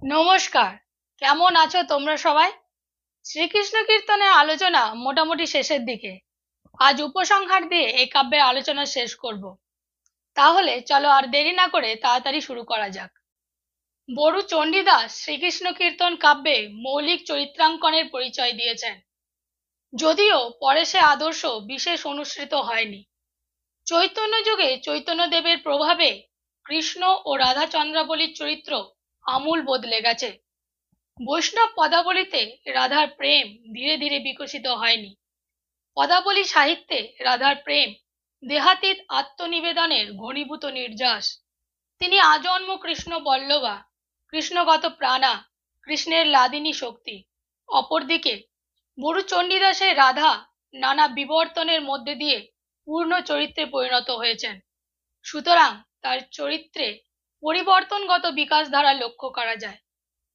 নমস্কার। কেমন আছো তোমরা সবাই? শ্রীকৃষ্ণ কীর্তনের আলোচনা মোটামুটি শেষের দিকে। আজ উপসংহার দিয়ে এই কাব্যের আলোচনা শেষ করব। তাহলে চলো আর দেরি না করে তাড়াতাড়ি শুরু করা যাক। বড়ু চণ্ডীদাস শ্রীকৃষ্ণ কীর্তন কাব্যে মৌলিক চরিত্রাঙ্কনের পরিচয় দিয়েছেন, যদিও পরে সে আদর্শ বিশেষ অনুসৃত হয়নি। চৈতন্য যুগে চৈতন্যদেবের প্রভাবে কৃষ্ণ ও রাধা চন্দ্রাবলীর চরিত্র আমূল বদলে গেছে। বৈষ্ণব পদাবলীতে রাধার প্রেম ধীরে ধীরে বিকশিত হয়নি। পদাবলী সাহিত্যে রাধার প্রেম দেহাতীত আত্মনিবেদনের ঘনীভূত নির্যাস। তিনি আজন্ম কৃষ্ণ বল্লভা, কৃষ্ণগত প্রাণা, কৃষ্ণের লাদিনী শক্তি। অপরদিকে বড়ু চণ্ডীদাসের রাধা নানা বিবর্তনের মধ্যে দিয়ে পূর্ণ চরিত্রে পরিণত হয়েছেন। সুতরাং তার চরিত্রে পরিবর্তনগত বিকাশ ধারা লক্ষ্য করা যায়।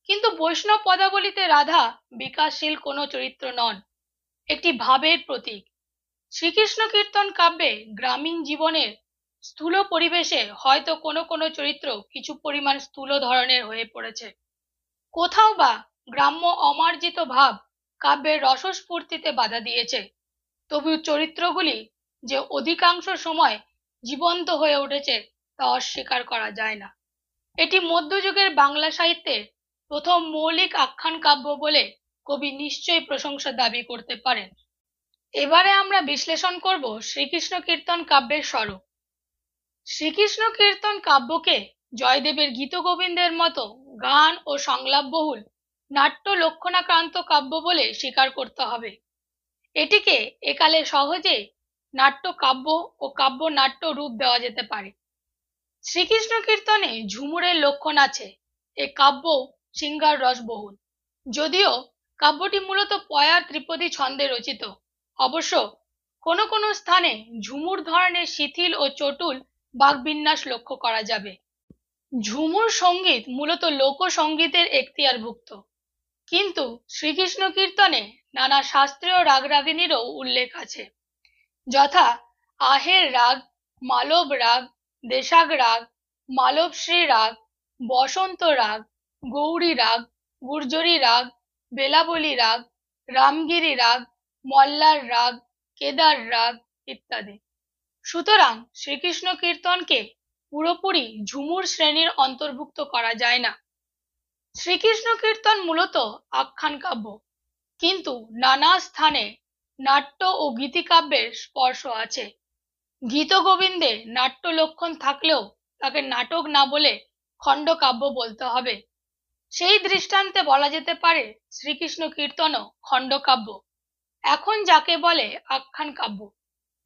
কিন্তু বৈষ্ণব পদাবলীতে রাধা বিকাশশীল কোনো চরিত্র নন, একটি ভাবের প্রতীক। শ্রীকৃষ্ণ কীর্তন কাব্যে গ্রামীণ জীবনের স্থূল পরিবেশে হয়তো কোনো কোনো চরিত্র কিছু পরিমাণ স্থূল ধরনের হয়ে পড়েছে। কোথাও বা গ্রাম্য অমার্জিত ভাব কাব্যের রসস্ফূর্তিতে বাধা দিয়েছে। তবু চরিত্রগুলি যে অধিকাংশ সময় জীবন্ত হয়ে উঠেছে তা অস্বীকার করা যায় না। এটি মধ্যযুগের বাংলা সাহিত্যে প্রথম মৌলিক আখ্যান কাব্য বলে কবি নিশ্চয়ই প্রশংসা দাবি করতে পারেন। এবারে আমরা বিশ্লেষণ করব শ্রীকৃষ্ণ কীর্তন কাব্যের স্বরূপ। শ্রীকৃষ্ণ কীর্তন কাব্যকে জয়দেবের গীতগোবিন্দের মতো গান ও সংলাপবহুল নাট্য লক্ষণাক্রান্ত কাব্য বলে স্বীকার করতে হবে। এটিকে একালে সহজে নাট্য কাব্য ও কাব্য নাট্য রূপ দেওয়া যেতে পারে। শ্রীকৃষ্ণ কীর্তনে ঝুমুরের লক্ষণ আছে। এ কাব্য শৃঙ্গার রসবহুল, যদিও কাব্যটি মূলত পয়া ত্রিপদী ছন্দে রচিত। অবশ্য কোনো কোনো স্থানে ঝুমুর ধরনের শিথিল ও চটুল বাকবিন্যাস লক্ষ্য করা যাবে। ঝুমুর সঙ্গীত মূলত লোকসঙ্গীতের এখতিয়ারভুক্ত, কিন্তু শ্রীকৃষ্ণ কীর্তনে নানা শাস্ত্রীয় রাগরাগিনীরও উল্লেখ আছে, যথা আহের রাগ, মালব রাগ, দেশাগ রাগ, মালবশ্রী রাগ, বসন্ত রাগ, গৌরী রাগ, গুর্জরী রাগ, বেলাবলী রাগ, রামগিরি রাগ, মল্লার রাগ, কেদার রাগ ইত্যাদি। সুতরাং শ্রীকৃষ্ণ কীর্তনকে পুরোপুরি ঝুমুর শ্রেণীর অন্তর্ভুক্ত করা যায় না। শ্রীকৃষ্ণ কীর্তন মূলত আখ্যান কাব্য, কিন্তু নানা স্থানে নাট্য ও গীতিকাব্যের স্পর্শ আছে। গীতগোবিন্দে নাট্য লক্ষণ থাকলেও তাকে নাটক না বলে খণ্ডকাব্য বলতে হবে। সেই দৃষ্টান্তে বলা যেতে পারে শ্রীকৃষ্ণ কীর্তনও খণ্ডকাব্য, এখন যাকে বলে আখ্যান কাব্য।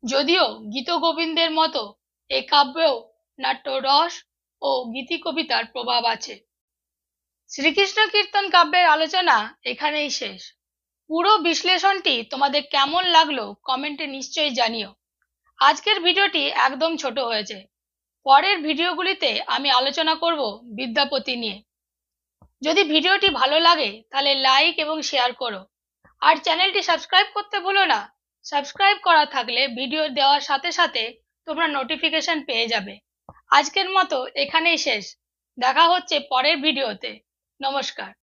যদিও গীতগোবিন্দের মতো এই কাব্যেও নাট্য রস ও গীতিকবিতার প্রভাব আছে। শ্রীকৃষ্ণ কীর্তন কাব্যের আলোচনা এখানেই শেষ। পুরো বিশ্লেষণটি তোমাদের কেমন লাগলো কমেন্টে নিশ্চয়ই জানিও। আজকের ভিডিওটি একদম ছোট হয়েছে। পরের ভিডিওগুলিতে আমি আলোচনা করব বিদ্যাপতি নিয়ে। যদি ভিডিওটি ভালো লাগে তাহলে লাইক এবং শেয়ার করো, আর চ্যানেলটি সাবস্ক্রাইব করতে ভুলো না। সাবস্ক্রাইব করা থাকলে ভিডিও দেওয়ার সাথে সাথে তোমরা নোটিফিকেশন পেয়ে যাবে। আজকের মতো এখানেই শেষ। দেখা হচ্ছে পরের ভিডিওতে। নমস্কার।